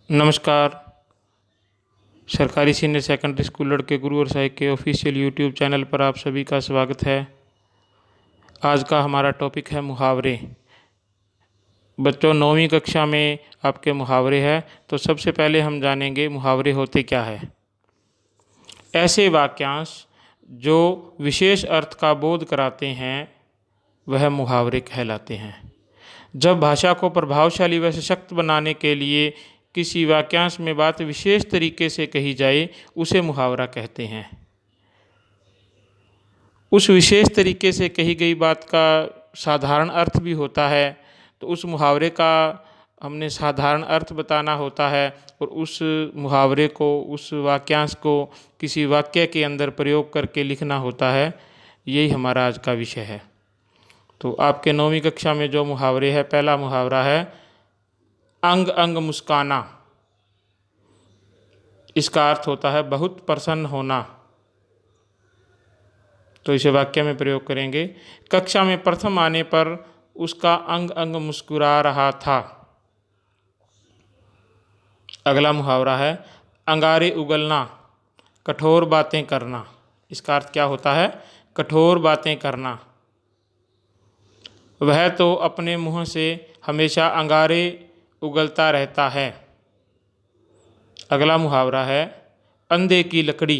नमस्कार। सरकारी senior secondary school लड़के गुरु और साहिब के ऑफिशियल यूट्यूब चैनल पर आप सभी का स्वागत है। आज का हमारा टॉपिक है मुहावरे। बच्चों, 9वीं कक्षा में आपके मुहावरे हैं, तो सबसे पहले हम जानेंगे मुहावरे होते क्या है। ऐसे वाक्यांश जो विशेष अर्थ का बोध कराते हैं वह मुहावरे कहलाते हैं। जब भाषा को प्रभावशाली व सशक्त बनाने के लिए किसी वाक्यांश में बात विशेष तरीके से कही जाए उसे मुहावरा कहते हैं। उस विशेष तरीके से कही गई बात का साधारण अर्थ भी होता है, तो उस मुहावरे का हमने साधारण अर्थ बताना होता है और उस मुहावरे को, उस वाक्यांश को किसी वाक्य के अंदर प्रयोग करके लिखना होता है। यही हमारा आज का विषय है। तो आपके 9वीं कक्षा में जो मुहावरे है, पहला मुहावरा है अंग अंग मुस्काना। इसका अर्थ होता है बहुत प्रसन्न होना। तो इसे वाक्य में प्रयोग करेंगे। कक्षा में प्रथम आने पर उसका अंग अंग मुस्कुरा रहा था। अगला मुहावरा है अंगारे उगलना, कठोर बातें करना। इसका अर्थ क्या होता है? कठोर बातें करना। वह तो अपने मुंह से हमेशा अंगारे उगलता रहता है। अगला मुहावरा है अंधे की लकड़ी।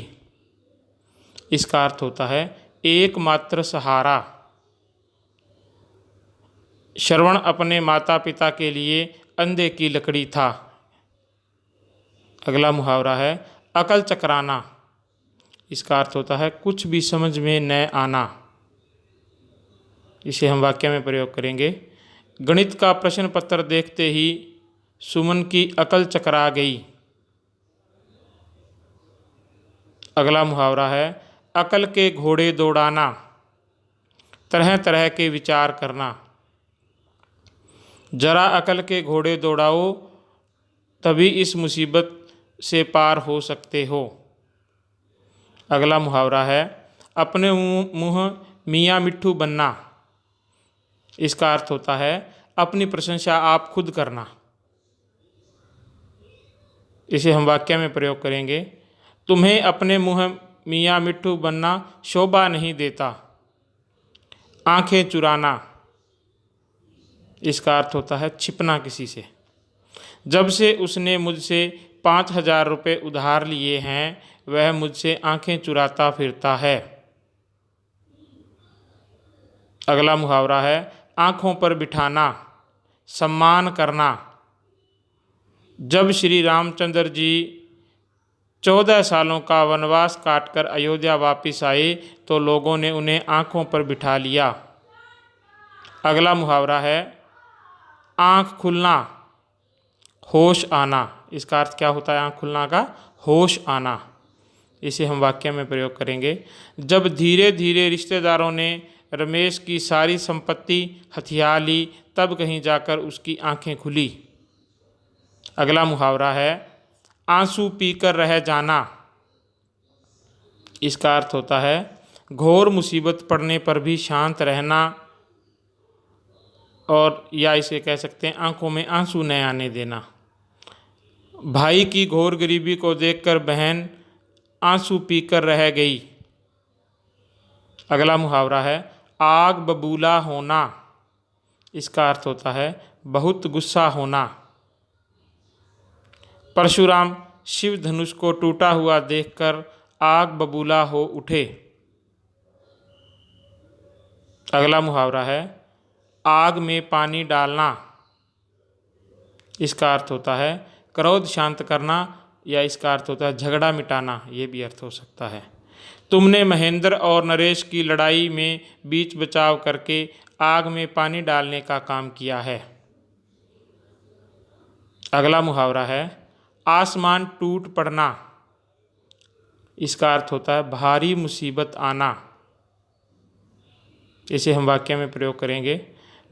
इसका अर्थ होता है एकमात्र सहारा। श्रवण अपने माता पिता के लिए अंधे की लकड़ी था। अगला मुहावरा है अकल चकराना। इसका अर्थ होता है कुछ भी समझ में न आना। इसे हम वाक्य में प्रयोग करेंगे। गणित का प्रश्न पत्र देखते ही सुमन की अकल चकरा गई। अगला मुहावरा है अकल के घोड़े दौड़ाना, तरह तरह के विचार करना। जरा अकल के घोड़े दौड़ाओ, तभी इस मुसीबत से पार हो सकते हो। अगला मुहावरा है अपने मुँह मियाँ मिट्ठू बनना। इसका अर्थ होता है अपनी प्रशंसा आप खुद करना। इसे हम वाक्य में प्रयोग करेंगे। तुम्हें अपने मुँह मियाँ मिट्ठू बनना शोभा नहीं देता, आंखें चुराना। इसका अर्थ होता है छिपना किसी से। जब से उसने मुझसे 5,000 रुपये उधार लिए हैं, वह मुझसे आंखें चुराता फिरता है। अगला मुहावरा है आंखों पर बिठाना, सम्मान करना। जब श्री रामचंद्र जी 14 सालों का वनवास काटकर अयोध्या वापस आए तो लोगों ने उन्हें आंखों पर बिठा लिया। अगला मुहावरा है आँख खुलना, होश आना। इसका अर्थ क्या होता है आँख खुलना का? होश आना। इसे हम वाक्य में प्रयोग करेंगे। जब धीरे धीरे रिश्तेदारों ने रमेश की सारी संपत्ति हथिया ली, तब कहीं जाकर उसकी आंखें खुली। अगला मुहावरा है आंसू पीकर रह जाना। इसका अर्थ होता है घोर मुसीबत पड़ने पर भी शांत रहना, और या इसे कह सकते हैं आंखों में आंसू न आने देना। भाई की घोर गरीबी को देखकर बहन आंसू पीकर रह गई। अगला मुहावरा है आग बबूला होना। इसका अर्थ होता है बहुत गुस्सा होना। परशुराम शिव धनुष को टूटा हुआ देखकर आग बबूला हो उठे। अगला मुहावरा है आग में पानी डालना। इसका अर्थ होता है क्रोध शांत करना, या इसका अर्थ होता है झगड़ा मिटाना। ये भी अर्थ हो सकता है। तुमने महेंद्र और नरेश की लड़ाई में बीच बचाव करके आग में पानी डालने का काम किया है। अगला मुहावरा है आसमान टूट पड़ना। इसका अर्थ होता है भारी मुसीबत आना। इसे हम वाक्य में प्रयोग करेंगे।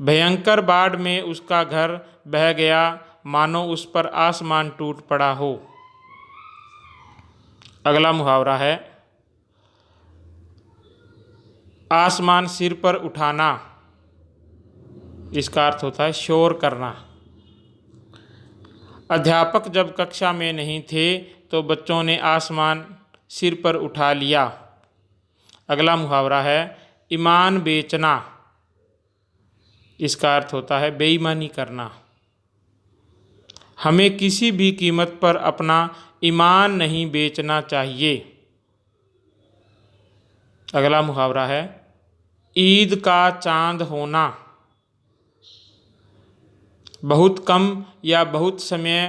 भयंकर बाढ़ में उसका घर बह गया, मानो उस पर आसमान टूट पड़ा हो। अगला मुहावरा है आसमान सिर पर उठाना। इसका अर्थ होता है शोर करना। अध्यापक जब कक्षा में नहीं थे तो बच्चों ने आसमान सिर पर उठा लिया। अगला मुहावरा है ईमान बेचना। इसका अर्थ होता है बेईमानी करना। हमें किसी भी कीमत पर अपना ईमान नहीं बेचना चाहिए। अगला मुहावरा है ईद का चांद होना। बहुत कम या बहुत समय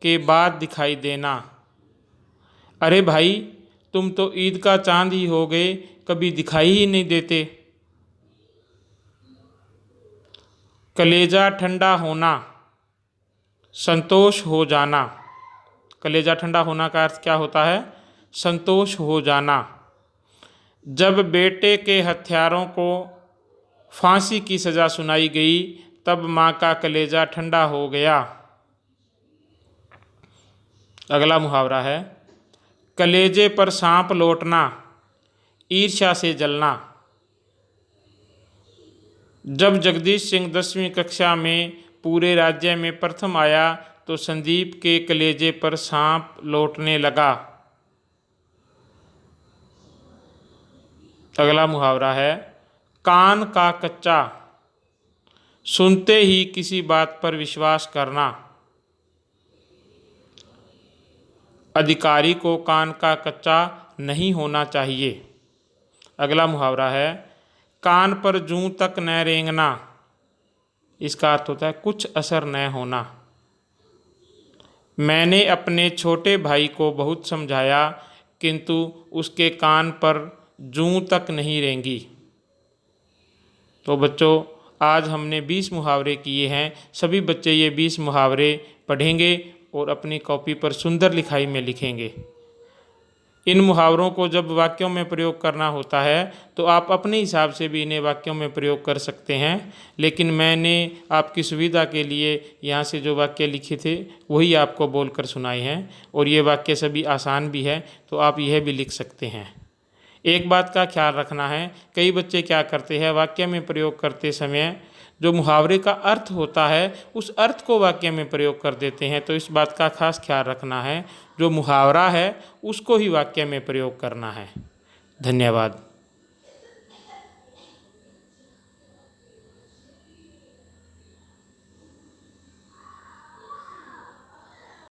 के बाद दिखाई देना। अरे भाई, तुम तो ईद का चांद ही हो गए, कभी दिखाई ही नहीं देते। कलेजा ठंडा होना, संतोष हो जाना। कलेजा ठंडा होना का अर्थ क्या होता है? संतोष हो जाना। जब बेटे के हत्यारों को फांसी की सज़ा सुनाई गई तब माँ का कलेजा ठंडा हो गया। अगला मुहावरा है कलेजे पर सांप लौटना, ईर्ष्या से जलना। जब जगदीश सिंह 10वीं कक्षा में पूरे राज्य में प्रथम आया तो संदीप के कलेजे पर सांप लौटने लगा। अगला मुहावरा है कान का कच्चा, सुनते ही किसी बात पर विश्वास करना। अधिकारी को कान का कच्चा नहीं होना चाहिए। अगला मुहावरा है कान पर जूं तक न रेंगना। इसका अर्थ होता है कुछ असर न होना। मैंने अपने छोटे भाई को बहुत समझाया किंतु उसके कान पर जूं तक नहीं रेंगी। तो बच्चों, आज हमने 20 मुहावरे किए हैं। सभी बच्चे ये 20 मुहावरे पढ़ेंगे और अपनी कॉपी पर सुंदर लिखाई में लिखेंगे। इन मुहावरों को जब वाक्यों में प्रयोग करना होता है तो आप अपने हिसाब से भी इन्हें वाक्यों में प्रयोग कर सकते हैं, लेकिन मैंने आपकी सुविधा के लिए यहाँ से जो वाक्य लिखे थे वही आपको बोलकर सुनाए हैं और ये वाक्य सभी आसान भी है, तो आप यह भी लिख सकते हैं। एक बात का ख्याल रखना है, कई बच्चे क्या करते हैं, वाक्य में प्रयोग करते समय जो मुहावरे का अर्थ होता है उस अर्थ को वाक्य में प्रयोग कर देते हैं। तो इस बात का खास ख्याल रखना है, जो मुहावरा है उसको ही वाक्य में प्रयोग करना है। धन्यवाद।